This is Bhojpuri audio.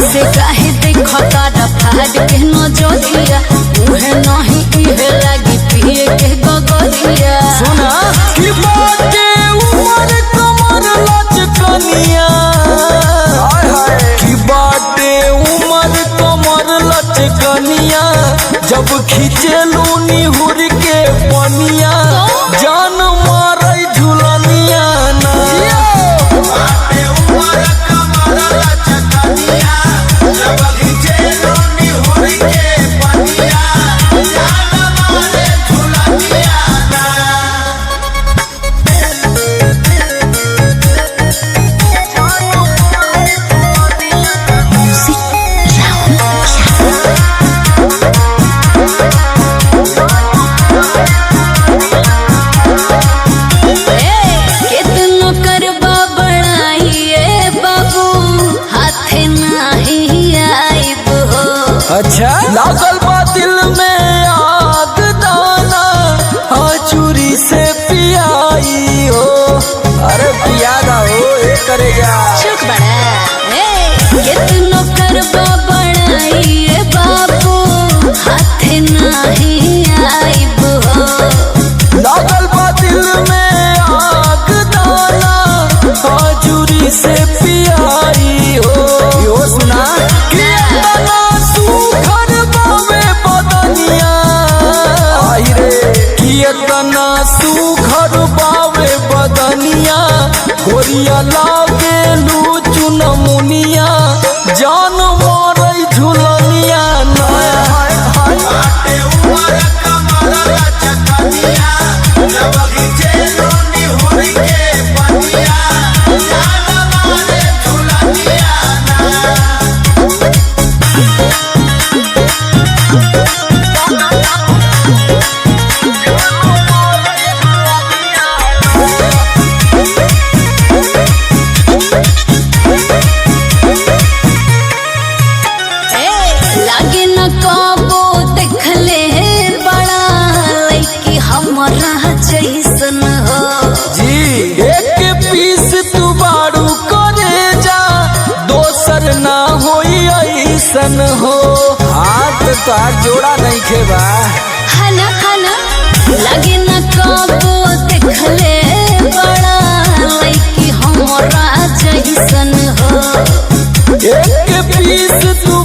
ऐसे काहे देखता रफाद के नजरिया उहे नहीं इहे लागी पिए के गगरिया। सुना कि बाटे उमर कमर लचकनिया, कि बाटे उमर कमर लचकनिया, जब खींचेलू निहुर के पनिया जान मारे झुलनिया ना। बाटे उमर कमर लचकनिया, जब खींचेलू निहुर के पनिया जान मारे झुलनिया ना। कितनो करबा बड़ाइए बाबू हाथे नहीं आइब हो। अच्छा लागल बा दिल में आग दाना, हाँ चूरी से पियाई हो। अरे पियादा हो ए करेगा चुप बड़ा कितनो करबा बड़ाइए बाबू हाथे नहीं आइब हो। लागल बा दिल में आग दाना, हाँ चूरी से पियाई हो। यो सुना कि इतना सुघर बावे बदनिया, आई रे कि इतना सुघर बावे बदनिया, गोरिया लागे लू चुनमुनिया जान मारे झुलनिया ना। बाटे उमर कमर लचकनिया, जब खींचेलू निहुर के पनिया जान मारे झुलनिया ना। लागे न कबो देखले बड़ा लइकी हमरा जैसन हो। जी एक पीस तू बारू करे जा, दोसर ना होई ऐसन हो। हाथ तार जोड़ा नहीं खेबा हना हना लागे न कबो देखले बड़ा लइकी हमरा जैसन हो। एक पीस तू